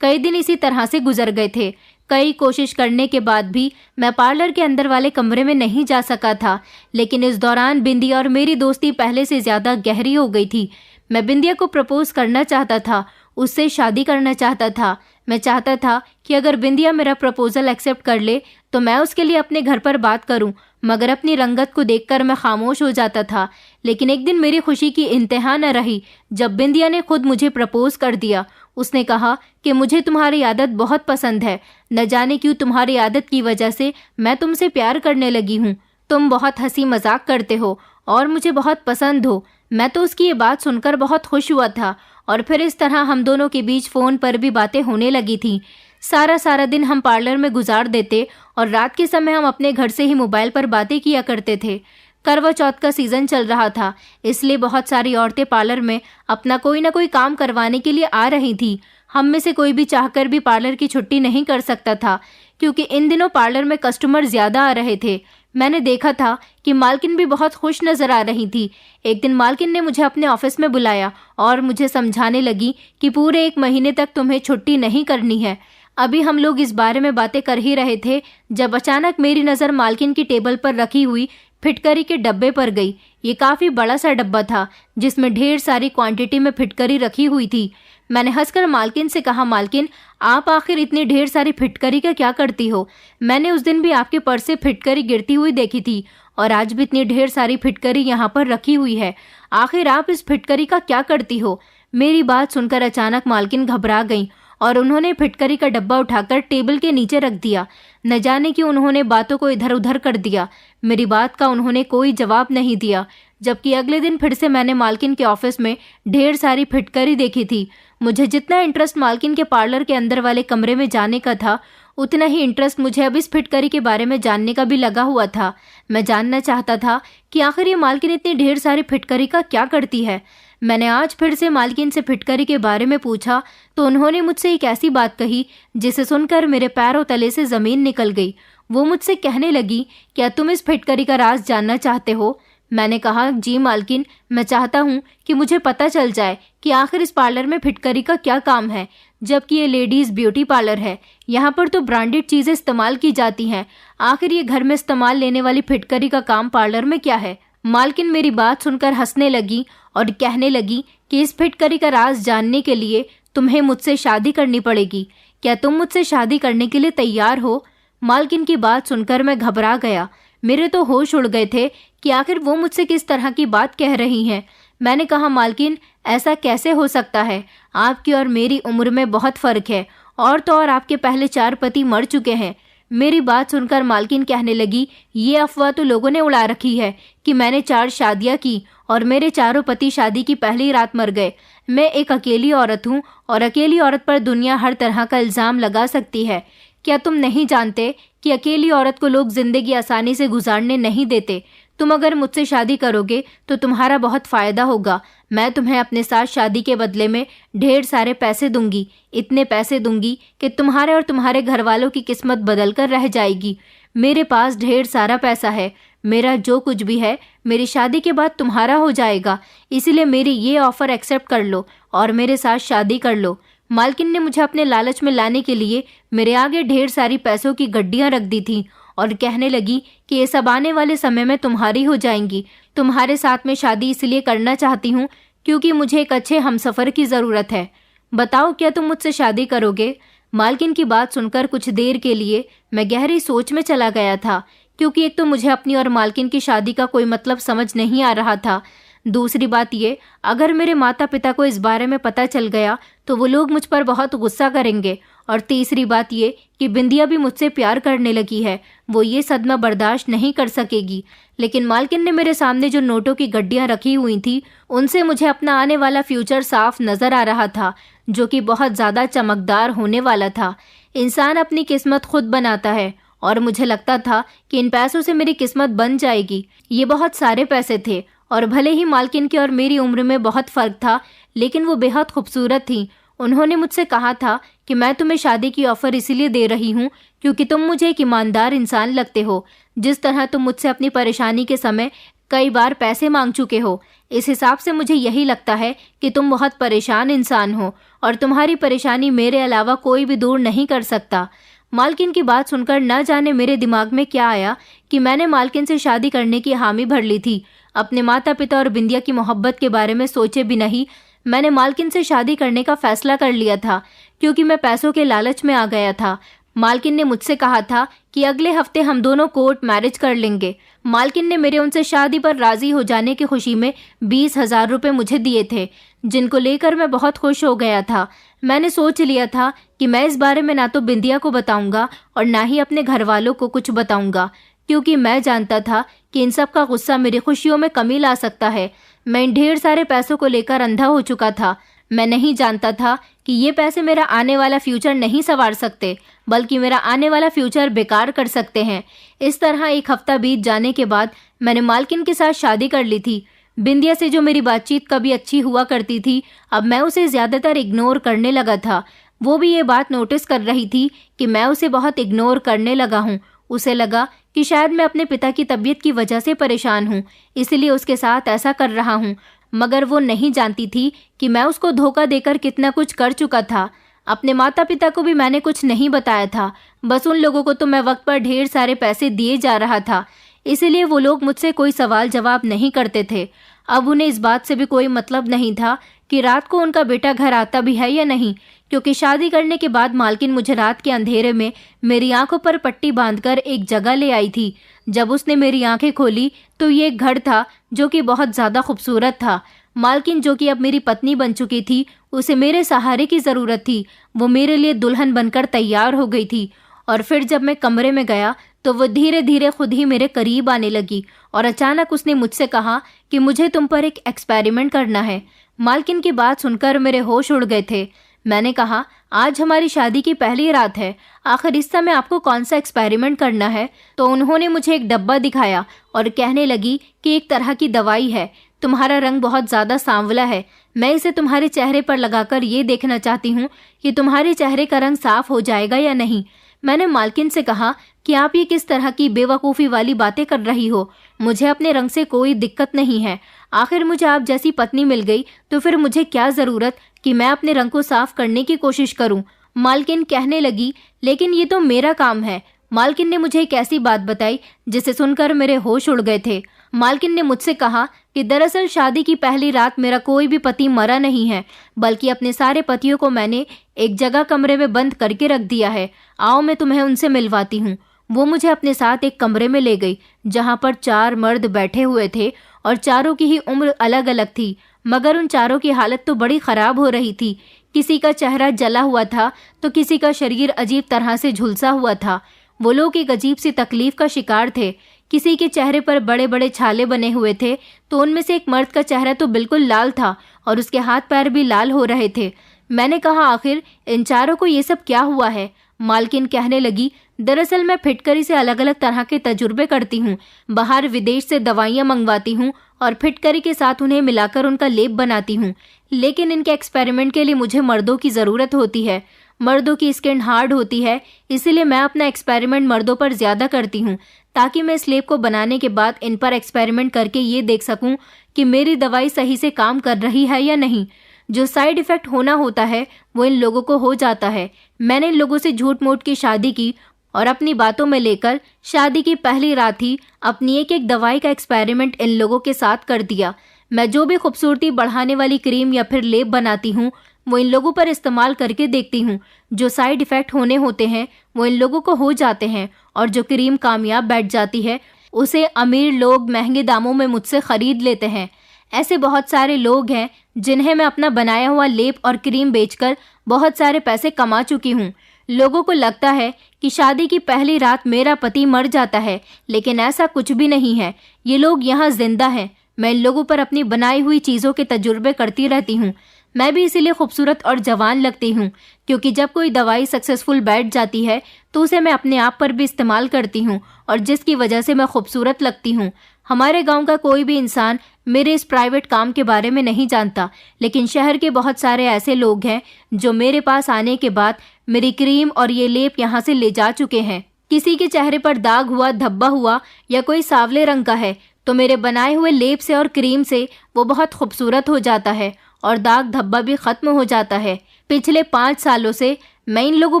कई दिन इसी तरह से गुजर गए थे। कई कोशिश करने के बाद भी मैं पार्लर के अंदर वाले कमरे में नहीं जा सका था, लेकिन इस दौरान बिंदिया और मेरी दोस्ती पहले से ज़्यादा गहरी हो गई थी। मैं बिंदिया को प्रपोज करना चाहता था, उससे शादी करना चाहता था। मैं चाहता था कि अगर बिंदिया मेरा प्रपोजल एक्सेप्ट कर ले तो मैं उसके लिए अपने घर पर बात करूं, मगर अपनी रंगत को देखकर मैं खामोश हो जाता था। लेकिन एक दिन मेरी खुशी की इंतहा न रही जब बिंदिया ने खुद मुझे प्रपोज कर दिया। उसने कहा कि मुझे तुम्हारी आदत बहुत पसंद है, न जाने क्यों तुम्हारी आदत की वजह से मैं तुमसे प्यार करने लगी हूँ। तुम बहुत हंसी मजाक करते हो और मुझे बहुत पसंद हो। मैं तो उसकी ये बात सुनकर बहुत खुश हुआ था और फिर इस तरह हम दोनों के बीच फ़ोन पर भी बातें होने लगी थी। सारा दिन हम पार्लर में गुजार देते और रात के समय हम अपने घर से ही मोबाइल पर बातें किया करते थे। करवा चौथ का सीज़न चल रहा था, इसलिए बहुत सारी औरतें पार्लर में अपना कोई ना कोई काम करवाने के लिए आ रही थी। हम में से कोई भी चाहकर भी पार्लर की छुट्टी नहीं कर सकता था, क्योंकि इन दिनों पार्लर में कस्टमर ज़्यादा आ रहे थे। मैंने देखा था कि मालकिन भी बहुत खुश नज़र आ रही थी। एक दिन मालकिन ने मुझे अपने ऑफिस में बुलाया और मुझे समझाने लगी कि पूरे 1 महीने तक तुम्हें छुट्टी नहीं करनी है। अभी हम लोग इस बारे में बातें कर ही रहे थे जब अचानक मेरी नज़र मालकिन की टेबल पर रखी हुई फिटकरी के डब्बे पर गई। ये काफ़ी बड़ा सा डब्बा था जिसमें ढेर सारी क्वांटिटी में फिटकरी रखी हुई थी। मैंने हंसकर मालकिन से कहा, मालकिन आप आखिर इतनी ढेर सारी फिटकरी का क्या करती हो? मैंने उस दिन भी आपके पर्स से फिटकरी गिरती हुई देखी थी और आज भी इतनी ढेर सारी फिटकरी यहाँ पर रखी हुई है। आखिर आप इस फिटकरी का क्या करती हो? मेरी बात सुनकर अचानक मालकिन घबरा गई और उन्होंने फिटकरी का डब्बा उठाकर टेबल के नीचे रख दिया। न जाने क्यों उन्होंने बातों को इधर उधर कर दिया। मेरी बात का उन्होंने कोई जवाब नहीं दिया, जबकि अगले दिन फिर से मैंने मालकिन के ऑफिस में ढेर सारी फिटकरी देखी थी। मुझे जितना इंटरेस्ट मालकिन के पार्लर के अंदर वाले कमरे में जाने का था, उतना ही इंटरेस्ट मुझे अब इस फिटकरी के बारे में जानने का भी लगा हुआ था। मैं जानना चाहता था कि आखिर ये मालकिन इतनी ढेर सारी फिटकरी का क्या करती है। मैंने आज फिर से मालकिन से फिटकरी के बारे में पूछा तो उन्होंने मुझसे एक ऐसी बात कही जिसे सुनकर मेरे पैरों तले से ज़मीन निकल गई। वो मुझसे कहने लगी, क्या तुम इस फिटकरी का राज जानना चाहते हो? मैंने कहा, जी मालकिन, मैं चाहता हूँ कि मुझे पता चल जाए कि आखिर इस पार्लर में फिटकरी का क्या काम है, जबकि ये लेडीज़ ब्यूटी पार्लर है। यहाँ पर तो ब्रांडेड चीज़ें इस्तेमाल की जाती हैं। आखिर ये घर में इस्तेमाल लेने वाली फिटकरी का काम पार्लर में क्या है? मालकिन मेरी बात सुनकर हंसने लगी और कहने लगी कि इस फिटकरी का राज जानने के लिए तुम्हें मुझसे शादी करनी पड़ेगी। क्या तुम मुझसे शादी करने के लिए तैयार हो? मालकिन की बात सुनकर मैं घबरा गया। मेरे तो होश उड़ गए थे कि आखिर वो मुझसे किस तरह की बात कह रही हैं। मैंने कहा, मालकिन ऐसा कैसे हो सकता है? आपकी और मेरी उम्र में बहुत फ़र्क है और तो और आपके पहले 4 पति मर चुके हैं। मेरी बात सुनकर मालकिन कहने लगी, ये अफवाह तो लोगों ने उड़ा रखी है कि मैंने 4 शादियाँ की और मेरे चारों पति शादी की पहली रात मर गए। मैं एक अकेली औरत हूँ और अकेली औरत पर दुनिया हर तरह का इल्ज़ाम लगा सकती है। क्या तुम नहीं जानते कि अकेली औरत को लोग जिंदगी आसानी से गुजारने नहीं देते? तुम अगर मुझसे शादी करोगे तो तुम्हारा बहुत फायदा होगा। मैं तुम्हें अपने साथ शादी के बदले में ढेर सारे पैसे दूंगी, इतने पैसे दूंगी कि तुम्हारे और तुम्हारे घर वालों की किस्मत बदल कर रह जाएगी। मेरे पास ढेर सारा पैसा है, मेरा जो कुछ भी है मेरी शादी के बाद तुम्हारा हो जाएगा, इसलिए मेरी ये ऑफर एक्सेप्ट कर लो और मेरे साथ शादी कर लो। मालकिन ने मुझे अपने लालच में लाने के लिए मेरे आगे ढेर सारी पैसों की गड्डियां रख दी थी और कहने लगी कि ये सब आने वाले समय में तुम्हारी हो जाएंगी। तुम्हारे साथ में शादी इसलिए करना चाहती हूँ क्योंकि मुझे एक अच्छे हमसफर की ज़रूरत है। बताओ, क्या तुम मुझसे शादी करोगे? मालकिन की बात सुनकर कुछ देर के लिए मैं गहरी सोच में चला गया था, क्योंकि एक तो मुझे अपनी और मालकिन की शादी का कोई मतलब समझ नहीं आ रहा था। दूसरी बात ये, अगर मेरे माता पिता को इस बारे में पता चल गया तो वो लोग मुझ पर बहुत गुस्सा करेंगे। और तीसरी बात ये कि बिंदिया भी मुझसे प्यार करने लगी है, वो ये सदमा बर्दाश्त नहीं कर सकेगी। लेकिन मालकिन ने मेरे सामने जो नोटों की गड्डियां रखी हुई थी उनसे मुझे अपना आने वाला फ्यूचर साफ नजर आ रहा था, जो कि बहुत ज़्यादा चमकदार होने वाला था। इंसान अपनी किस्मत खुद बनाता है और मुझे लगता था कि इन पैसों से मेरी किस्मत बन जाएगी। ये बहुत सारे पैसे थे और भले ही मालकिन की और मेरी उम्र में बहुत फ़र्क था, लेकिन वो बेहद खूबसूरत थी। उन्होंने मुझसे कहा था कि मैं तुम्हें शादी की ऑफ़र इसीलिए दे रही हूँ क्योंकि तुम मुझे एक ईमानदार इंसान लगते हो। जिस तरह तुम मुझसे अपनी परेशानी के समय कई बार पैसे मांग चुके हो, इस हिसाब से मुझे यही लगता है कि तुम बहुत परेशान इंसान हो और तुम्हारी परेशानी मेरे अलावा कोई भी दूर नहीं कर सकता। मालकिन की बात सुनकर न जाने मेरे दिमाग में क्या आया कि मैंने मालकिन से शादी करने की हामी भर ली थी। अपने माता पिता और बिंदिया की मोहब्बत के बारे में सोचे भी नहीं मैंने मालकिन से शादी करने का फैसला कर लिया था, क्योंकि मैं पैसों के लालच में आ गया था। मालकिन ने मुझसे कहा था कि अगले हफ्ते हम दोनों कोर्ट मैरिज कर लेंगे। मालकिन ने मेरे उनसे शादी पर राजी हो जाने की खुशी में 20,000 रुपये मुझे दिए थे, जिनको लेकर मैं बहुत खुश हो गया था। मैंने सोच लिया था कि मैं इस बारे में ना तो बिंदिया को बताऊंगा और ना ही अपने घर वालों को कुछ बताऊंगा, क्योंकि मैं जानता था कि इन सब का गुस्सा मेरी खुशियों में कमी ला सकता है। मैं इन ढेर सारे पैसों को लेकर अंधा हो चुका था। मैं नहीं जानता था कि ये पैसे मेरा आने वाला फ्यूचर नहीं संवार सकते, बल्कि मेरा आने वाला फ्यूचर बेकार कर सकते हैं। इस तरह एक हफ्ता बीत जाने के बाद मैंने मालकिन के साथ शादी कर ली थी। बिंदिया से जो मेरी बातचीत कभी अच्छी हुआ करती थी, अब मैं उसे ज़्यादातर इग्नोर करने लगा था। वो भी ये बात नोटिस कर रही थी कि मैं उसे बहुत इग्नोर करने लगा हूँ। उसे लगा कि शायद मैं अपने पिता की तबीयत की वजह से परेशान हूँ, इसलिए उसके साथ ऐसा कर रहा हूँ। मगर वो नहीं जानती थी कि मैं उसको धोखा देकर कितना कुछ कर चुका था। अपने माता पिता को भी मैंने कुछ नहीं बताया था, बस उन लोगों को तो मैं वक्त पर ढेर सारे पैसे दिए जा रहा था, इसलिए वो लोग मुझसे कोई सवाल जवाब नहीं करते थे। अब उन्हें इस बात से भी कोई मतलब नहीं था कि रात को उनका बेटा घर आता भी है या नहीं, क्योंकि शादी करने के बाद मालकिन मुझे रात के अंधेरे में मेरी आंखों पर पट्टी बांधकर एक जगह ले आई थी। जब उसने मेरी आंखें खोली तो ये एक घर था जो कि बहुत ज़्यादा खूबसूरत था। मालकिन, जो कि अब मेरी पत्नी बन चुकी थी, उसे मेरे सहारे की ज़रूरत थी। वो मेरे लिए दुल्हन बनकर तैयार हो गई थी। और फिर जब मैं कमरे में गया तो वो धीरे धीरे खुद ही मेरे करीब आने लगी और अचानक उसने मुझसे कहा कि मुझे तुम पर एक एक्सपेरिमेंट करना है। मालकिन की बात सुनकर मेरे होश उड़ गए थे। मैंने कहा, आज हमारी शादी की पहली रात है, आखिर इस समय आपको कौन सा एक्सपेरिमेंट करना है? तो उन्होंने मुझे एक डब्बा दिखाया और कहने लगी कि एक तरह की दवाई है, तुम्हारा रंग बहुत ज़्यादा सांवला है, मैं इसे तुम्हारे चेहरे पर लगाकर ये देखना चाहती हूँ कि तुम्हारे चेहरे का रंग साफ हो जाएगा या नहीं। मैंने मालकिन से कहा कि आप ये किस तरह की बेवकूफ़ी वाली बातें कर रही हो, मुझे अपने रंग से कोई दिक्कत नहीं है। आखिर मुझे आप जैसी पत्नी मिल गई तो फिर मुझे क्या ज़रूरत कि मैं अपने रंग को साफ करने की कोशिश करूं। मालकिन कहने लगी, लेकिन ये तो मेरा काम है। मालकिन ने मुझे एक ऐसी बात बताई जिसे सुनकर मेरे होश उड़ गए थे। मालकिन ने मुझसे कहा कि दरअसल शादी की पहली रात मेरा कोई भी पति मरा नहीं है, बल्कि अपने सारे पतियों को मैंने एक जगह कमरे में बंद करके रख दिया है। आओ मैं तुम्हें उनसे मिलवाती हूँ। वो मुझे अपने साथ एक कमरे में ले गई जहाँ पर 4 मर्द बैठे हुए थे और चारों की ही उम्र अलग अलग थी, मगर उन चारों की हालत तो बड़ी ख़राब हो रही थी। किसी का चेहरा जला हुआ था तो किसी का शरीर अजीब तरह से झुलसा हुआ था। वो लोग एक अजीब सी तकलीफ का शिकार थे। किसी के चेहरे पर बड़े बड़े छाले बने हुए थे, तो उनमें से एक मर्द का चेहरा तो बिल्कुल लाल था और उसके हाथ पैर भी लाल हो रहे थे। मैंने कहा, आखिर इन चारों को ये सब क्या हुआ है? मालकिन कहने लगी, दरअसल मैं फिटकरी से अलग अलग तरह के तजुर्बे करती हूँ। बाहर विदेश से दवाइयाँ मंगवाती हूँ और फिटकरी के साथ उन्हें मिलाकर उनका लेप बनाती हूँ। लेकिन इनके एक्सपेरिमेंट के लिए मुझे मर्दों की ज़रूरत होती है। मर्दों की स्किन हार्ड होती है, इसीलिए मैं अपना एक्सपेरिमेंट मर्दों पर ज़्यादा करती हूँ, ताकि मैं इस लेप को बनाने के बाद इन पर एक्सपेरिमेंट करके ये देख सकूँ कि मेरी दवाई सही से काम कर रही है या नहीं। जो साइड इफ़ेक्ट होना होता है वो इन लोगों को हो जाता है। मैंने इन लोगों से झूठ मूठ की शादी की और अपनी बातों में लेकर शादी की पहली रात ही अपनी एक एक दवाई का एक्सपेरिमेंट इन लोगों के साथ कर दिया। मैं जो भी खूबसूरती बढ़ाने वाली क्रीम या फिर लेप बनाती हूँ वो इन लोगों पर इस्तेमाल करके देखती हूँ। जो साइड इफ़ेक्ट होने होते हैं वो इन लोगों को हो जाते हैं और जो क्रीम कामयाब बैठ जाती है उसे अमीर लोग महंगे दामों में मुझसे ख़रीद लेते हैं। ऐसे बहुत सारे लोग हैं जिन्हें मैं अपना बनाया हुआ लेप और क्रीम बेचकर बहुत सारे पैसे कमा चुकी हूँ। लोगों को लगता है कि शादी की पहली रात मेरा पति मर जाता है, लेकिन ऐसा कुछ भी नहीं है। ये लोग यहाँ जिंदा हैं। मैं इन लोगों पर अपनी बनाई हुई चीज़ों के तजुर्बे करती रहती हूँ। मैं भी इसीलिए खूबसूरत और जवान लगती हूँ, क्योंकि जब कोई दवाई सक्सेसफुल बैठ जाती है तो उसे मैं अपने आप पर भी इस्तेमाल करती हूँ और जिसकी वजह से मैं खूबसूरत लगती हूँ। हमारे गांव का कोई भी इंसान मेरे इस प्राइवेट काम के बारे में नहीं जानता, लेकिन शहर के बहुत सारे ऐसे लोग हैं जो मेरे पास आने के बाद मेरी क्रीम और ये लेप यहाँ से ले जा चुके हैं। किसी के चेहरे पर दाग हुआ, धब्बा हुआ या कोई सांवले रंग का है तो मेरे बनाए हुए लेप से और क्रीम से वो बहुत खूबसूरत हो जाता है और दाग धब्बा भी खत्म हो जाता है। पिछले 5 सालों से मैं इन लोगों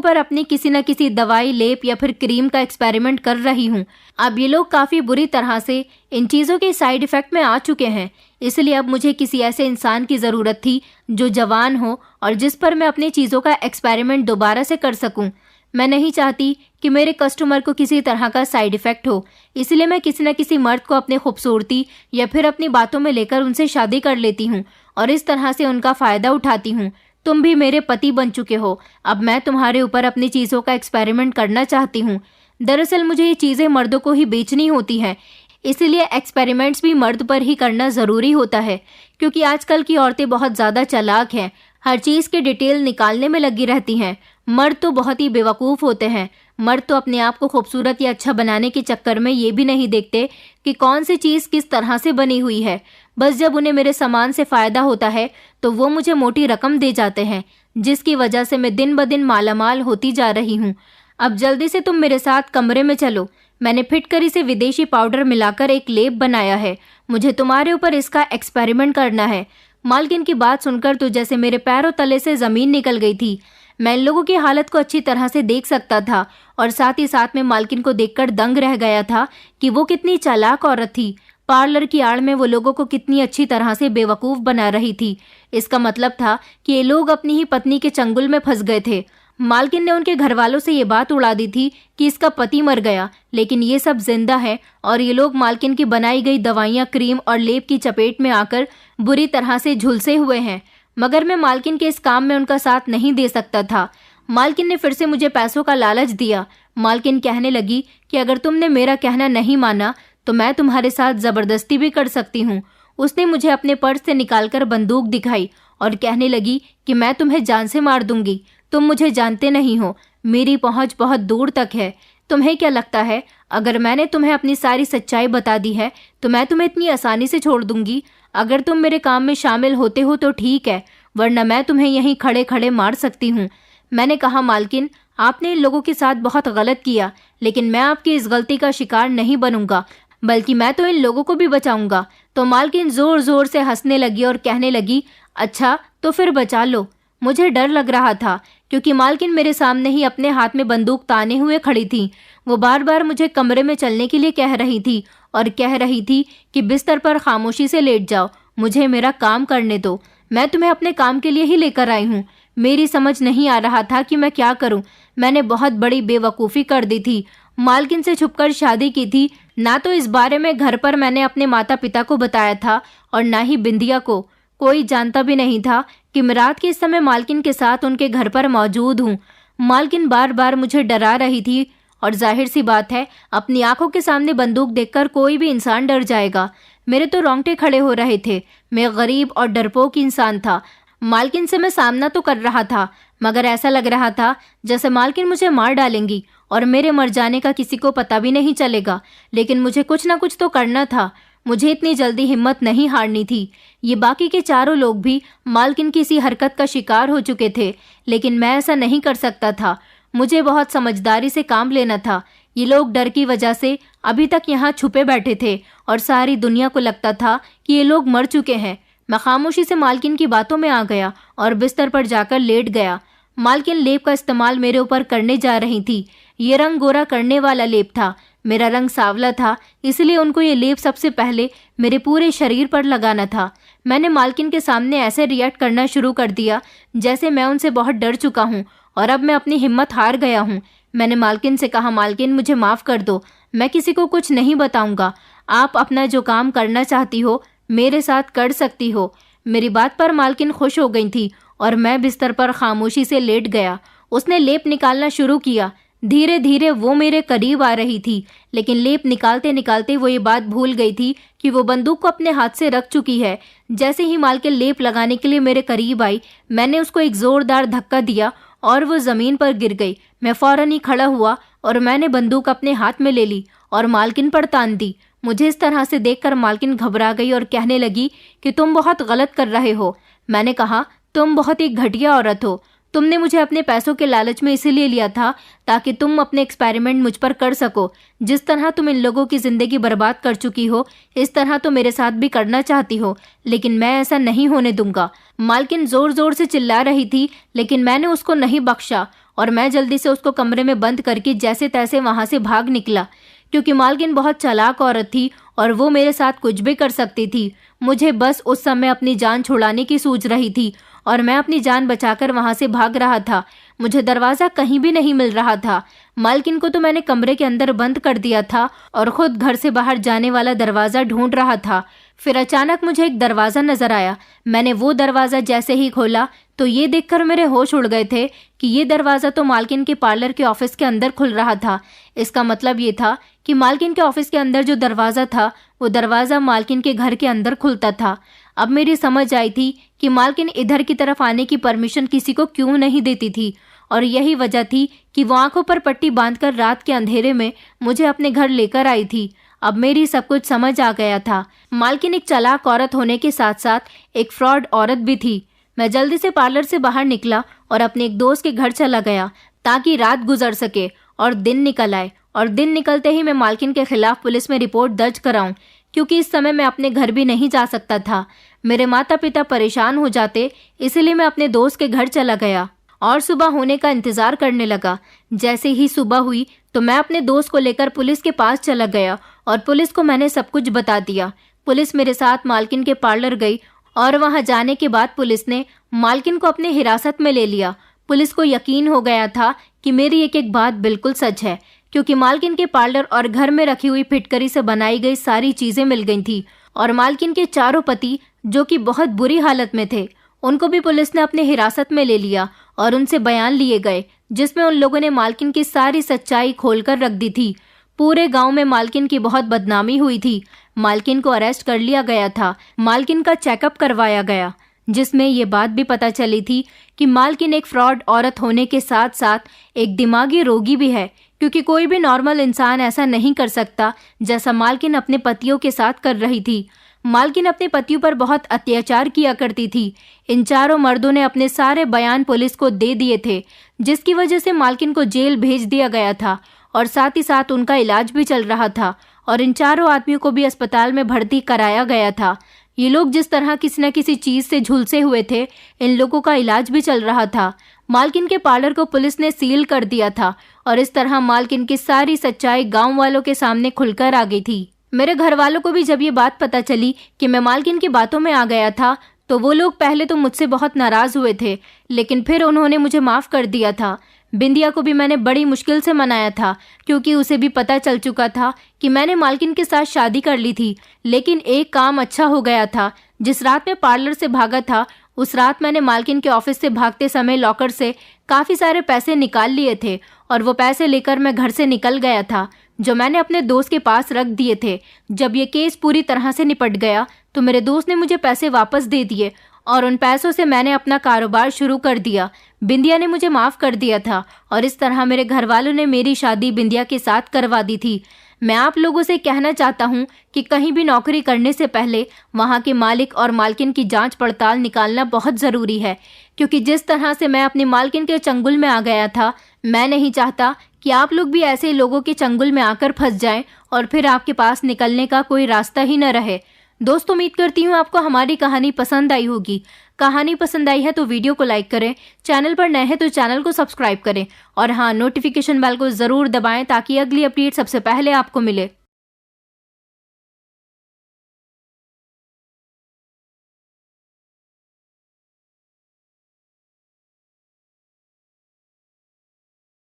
पर अपनी किसी न किसी दवाई, लेप या फिर क्रीम का एक्सपेरिमेंट कर रही हूँ। अब ये लोग काफ़ी बुरी तरह से इन चीज़ों के साइड इफ़ेक्ट में आ चुके हैं, इसलिए अब मुझे किसी ऐसे इंसान की ज़रूरत थी जो जवान हो और जिस पर मैं अपनी चीज़ों का एक्सपेरिमेंट दोबारा से कर सकूँ। मैं नहीं चाहती कि मेरे कस्टमर को किसी तरह का साइड इफ़ेक्ट हो, इसलिए मैं किसी न किसी मर्द को अपनी खूबसूरती या फिर अपनी बातों में लेकर उनसे शादी कर लेती हूँ और इस तरह से उनका फ़ायदा उठाती हूँ। तुम भी मेरे पति बन चुके हो, अब मैं तुम्हारे ऊपर अपनी चीज़ों का एक्सपेरिमेंट करना चाहती हूँ। दरअसल मुझे ये चीज़ें मर्दों को ही बेचनी होती हैं, इसीलिए एक्सपेरिमेंट्स भी मर्द पर ही करना ज़रूरी होता है, क्योंकि आजकल की औरतें बहुत ज़्यादा चालाक हैं, हर चीज़ के डिटेल निकालने में लगी रहती हैं। मर्द तो बहुत ही बेवकूफ़ होते हैं। मर्द तो अपने आप को खूबसूरत या अच्छा बनाने के चक्कर में ये भी नहीं देखते कि कौन सी चीज़ किस तरह से बनी हुई है। बस जब उन्हें मेरे सामान से फ़ायदा होता है तो वो मुझे मोटी रकम दे जाते हैं, जिसकी वजह से मैं दिन ब दिन मालामाल होती जा रही हूँ। अब जल्दी से तुम मेरे साथ कमरे में चलो। मैंने फिटकरी से विदेशी पाउडर मिलाकर एक लेप बनाया है। मुझे तुम्हारे ऊपर इसका एक्सपेरिमेंट करना है। मालकिन की बात सुनकर तो जैसे मेरे पैरों तले से ज़मीन निकल गई थी। मैं इन लोगों की हालत को अच्छी तरह से देख सकता था और साथ ही साथ में मालकिन को देखकर दंग रह गया था कि वो कितनी चालाक औरत थी। पार्लर की आड़ में वो लोगों को कितनी अच्छी तरह से बेवकूफ़ बना रही थी। इसका मतलब था कि ये लोग अपनी ही पत्नी के चंगुल में फंस गए थे। मालकिन ने उनके घर वालों से ये बात उड़ा दी थी कि इसका पति मर गया, लेकिन ये सब जिंदा है और ये लोग मालकिन की बनाई गई दवाइयाँ, क्रीम और लेप की चपेट में आकर बुरी तरह से झुलसे हुए हैं। मगर मैं मालकिन के इस काम में उनका साथ नहीं दे सकता था। मालकिन ने फिर से मुझे पैसों का लालच दिया। मालकिन कहने लगी कि अगर तुमने मेरा कहना नहीं माना तो मैं तुम्हारे साथ ज़बरदस्ती भी कर सकती हूँ। उसने मुझे अपने पर्स से निकालकर बंदूक दिखाई और कहने लगी कि मैं तुम्हें जान से मार दूंगी। तुम मुझे जानते नहीं हो, मेरी पहुँच बहुत दूर तक है। तुम्हें क्या लगता है अगर मैंने तुम्हें अपनी सारी सच्चाई बता दी है तो मैं तुम्हें इतनी आसानी से छोड़ दूंगी? अगर तुम मेरे काम में शामिल होते हो तो ठीक है, वरना मैं तुम्हें यहीं खड़े खड़े मार सकती हूँ। मैंने कहा, मालकिन आपने इन लोगों के साथ बहुत गलत किया, लेकिन मैं आपकी इस गलती का शिकार नहीं बनूंगा, बल्कि मैं तो इन लोगों को भी बचाऊंगा। तो मालकिन जोर जोर से हंसने लगी और कहने लगी, अच्छा तो फिर बचा लो। मुझे डर लग रहा था क्योंकि मालकिन मेरे सामने ही अपने हाथ में बंदूक ताने हुए खड़ी थी। वो बार बार मुझे कमरे में चलने के लिए कह रही थी और कह रही थी कि बिस्तर पर खामोशी से लेट जाओ, मुझे मेरा काम करने दो। मैं तुम्हें अपने काम के लिए ही लेकर आई हूँ। मेरी समझ नहीं आ रहा था कि मैं क्या करूँ। मैंने बहुत बड़ी बेवकूफ़ी कर दी थी। मालकिन से छुपकर शादी की थी। ना तो इस बारे में घर पर मैंने अपने माता पिता को बताया था और ना ही बिंदिया को। कोई जानता भी नहीं था कि मैं रात के इस समय मालकिन के साथ उनके घर पर मौजूद हूँ। मालकिन बार बार मुझे डरा रही थी और जाहिर सी बात है, अपनी आंखों के सामने बंदूक देखकर कोई भी इंसान डर जाएगा। मेरे तो रोंगटे खड़े हो रहे थे। मैं गरीब और डरपोक इंसान था। मालकिन से मैं सामना तो कर रहा था, मगर ऐसा लग रहा था जैसे मालकिन मुझे मार डालेंगी और मेरे मर जाने का किसी को पता भी नहीं चलेगा। लेकिन मुझे कुछ ना कुछ तो करना था। मुझे इतनी जल्दी हिम्मत नहीं हारनी थी। ये बाकी के चारों लोग भी मालकिन की इसी हरकत का शिकार हो चुके थे, लेकिन मैं ऐसा नहीं कर सकता था। मुझे बहुत समझदारी से काम लेना था। ये लोग डर की वजह से अभी तक यहाँ छुपे बैठे थे और सारी दुनिया को लगता था कि ये लोग मर चुके हैं। मैं खामोशी से मालकिन की बातों में आ गया और बिस्तर पर जाकर लेट गया। मालकिन लेप का इस्तेमाल मेरे ऊपर करने जा रही थी। ये रंग गोरा करने वाला लेप था। मेरा रंग सांवला था, इसलिए उनको ये लेप सबसे पहले मेरे पूरे शरीर पर लगाना था। मैंने मालकिन के सामने ऐसे रिएक्ट करना शुरू कर दिया जैसे मैं उनसे बहुत डर चुका हूँ और अब मैं अपनी हिम्मत हार गया हूँ। मैंने मालकिन से कहा, मालकिन मुझे माफ़ कर दो, मैं किसी को कुछ नहीं बताऊंगा। आप अपना जो काम करना चाहती हो मेरे साथ कर सकती हो। मेरी बात पर मालकिन खुश हो गई थी और मैं बिस्तर पर खामोशी से लेट गया। उसने लेप निकालना शुरू किया। धीरे धीरे वो मेरे करीब आ रही थी, लेकिन लेप निकालते निकालते वो ये बात भूल गई थी कि वो बंदूक को अपने हाथ से रख चुकी है। जैसे ही मालकिन लेप लगाने के लिए मेरे करीब आई, मैंने उसको एक जोरदार धक्का दिया और वो जमीन पर गिर गई। मैं फौरन ही खड़ा हुआ और मैंने बंदूक अपने हाथ में ले ली और मालकिन पर तान दी। मुझे इस तरह से देखकर मालकिन घबरा गई और कहने लगी कि तुम बहुत गलत कर रहे हो। मैंने कहा, तुम बहुत ही घटिया औरत हो। तुमने मुझे अपने पैसों के लालच में इसीलिए लिया था ताकि तुम अपने एक्सपेरिमेंट मुझ पर कर सको। जिस तरह तुम इन लोगों की जिंदगी बर्बाद कर चुकी हो, इस तरह तो मेरे साथ भी करना चाहती हो, लेकिन मैं ऐसा नहीं होने दूंगा। मालकिन जोर जोर से चिल्ला रही थी, लेकिन मैंने उसको नहीं बख्शा और मैं जल्दी से उसको कमरे में बंद करके जैसे तैसे वहां से भाग निकला, क्योंकि मालकिन बहुत चालाक औरत थी और वो मेरे साथ कुछ भी कर सकती थी। मुझे बस उस समय अपनी जान छुड़ाने की सूझ रही थी और मैं अपनी जान बचाकर वहां से भाग रहा था। मुझे दरवाज़ा कहीं भी नहीं मिल रहा था। मालकिन को तो मैंने कमरे के अंदर बंद कर दिया था और खुद घर से बाहर जाने वाला दरवाज़ा ढूंढ रहा था। फिर अचानक मुझे एक दरवाज़ा नजर आया। मैंने वो दरवाज़ा जैसे ही खोला तो ये देखकर मेरे होश उड़ गए थे कि ये दरवाज़ा तो मालकिन के पार्लर के ऑफिस के अंदर खुल रहा था। इसका मतलब ये था कि मालकिन के ऑफिस के अंदर जो दरवाज़ा था वो दरवाज़ा मालकिन के घर के अंदर खुलता था। अब मेरी समझ आई थी कि मालकिन इधर की तरफ आने की परमिशन किसी को क्यों नहीं देती थी, और यही वजह थी कि वो आंखों पर पट्टी बांधकर रात के अंधेरे में मुझे अपने घर लेकर आई थी। अब मेरी सब कुछ समझ आ गया था। मालकिन एक चालाक औरत होने के साथ साथ एक फ्रॉड औरत भी थी। मैं जल्दी से पार्लर से बाहर निकला और अपने एक दोस्त के घर चला गया ताकि रात गुजर सके और दिन निकल आए, और दिन निकलते ही मैं मालकिन के खिलाफ पुलिस में रिपोर्ट दर्ज कराऊं, क्योंकि इस समय मैं अपने घर भी नहीं जा सकता था। मेरे माता पिता परेशान हो जाते, इसलिए मैं अपने दोस्त के घर चला गया और सुबह होने का इंतजार करने लगा। जैसे ही सुबह हुई तो मैं अपने दोस्त को लेकर पुलिस के पास चला गया और पुलिस को मैंने सब कुछ बता दिया। पुलिस मेरे साथ मालकिन के पार्लर गई और वहां जाने के बाद पुलिस ने मालकिन को अपने हिरासत में ले लिया। पुलिस को यकीन हो गया था कि मेरी एक एक बात बिल्कुल सच है, क्योंकि मालकिन के पार्लर और घर में रखी हुई फिटकरी से बनाई गई सारी चीजें मिल गई थी, और मालकिन के चारों पति जो कि बहुत बुरी हालत में थे उनको भी पुलिस ने अपने हिरासत में ले लिया और उनसे बयान लिए गए, जिसमें उन लोगों ने मालकिन की सारी सच्चाई खोलकर रख दी थी। पूरे गांव में मालकिन की बहुत बदनामी हुई थी। मालकिन को अरेस्ट कर लिया गया था। मालकिन का चेकअप करवाया गया, जिसमें ये बात भी पता चली थी कि मालकिन एक फ्रॉड औरत होने के साथ साथ एक दिमागी रोगी भी है, क्योंकि कोई भी नॉर्मल इंसान ऐसा नहीं कर सकता जैसा मालकिन अपने पतियों के साथ कर रही थी। मालकिन अपने पतियों पर बहुत अत्याचार किया करती थी। इन चारों मर्दों ने अपने सारे बयान पुलिस को दे दिए थे, जिसकी वजह से मालकिन को जेल भेज दिया गया था और साथ ही साथ उनका इलाज भी चल रहा था, और इन चारों आदमियों को भी अस्पताल में भर्ती कराया गया था। ये लोग जिस तरह किसी न किसी चीज से झुलसे हुए थे, इन लोगों का इलाज भी चल रहा था। मालकिन के पार्लर को पुलिस ने सील कर दिया था और इस तरह मालकिन की सारी सच्चाई गांव वालों के सामने खुलकर आ गई थी। मेरे घर वालों को भी जब ये बात पता चली कि मैं मालकिन की बातों में आ गया था, तो वो लोग पहले तो मुझसे बहुत नाराज हुए थे, लेकिन फिर उन्होंने मुझे माफ कर दिया था। बिंदिया को भी मैंने बड़ी मुश्किल से मनाया था, क्योंकि उसे भी पता चल चुका था कि मैंने मालकिन के साथ शादी कर ली थी। लेकिन एक काम अच्छा हो गया था। जिस रात में पार्लर से भागा था, उस रात मैंने मालकिन के ऑफिस से भागते समय लॉकर से काफी सारे पैसे निकाल लिए थे, और वो पैसे लेकर मैं घर से निकल गया था, जो मैंने अपने दोस्त के पास रख दिए थे। जब ये केस पूरी तरह से निपट गया तो मेरे दोस्त ने मुझे पैसे वापस दे दिए और उन पैसों से मैंने अपना कारोबार शुरू कर दिया। बिंदिया ने मुझे माफ़ कर दिया था और इस तरह मेरे घर वालों ने मेरी शादी बिंदिया के साथ करवा दी थी। मैं आप लोगों से कहना चाहता हूँ कि कहीं भी नौकरी करने से पहले वहाँ के मालिक और मालकिन की जांच पड़ताल निकालना बहुत ज़रूरी है, क्योंकि जिस तरह से मैं अपनी मालकिन के चंगुल में आ गया था, मैं नहीं चाहता कि आप लोग भी ऐसे लोगों के चंगुल में आकर फंस जाएं और फिर आपके पास निकलने का कोई रास्ता ही न रहे। दोस्तों, उम्मीद करती हूँ आपको हमारी कहानी पसंद आई होगी। कहानी पसंद आई है तो वीडियो को लाइक करें, चैनल पर नए हैं तो चैनल को सब्सक्राइब करें और हाँ, नोटिफिकेशन बेल को ज़रूर दबाएं ताकि अगली अपडेट सबसे पहले आपको मिले।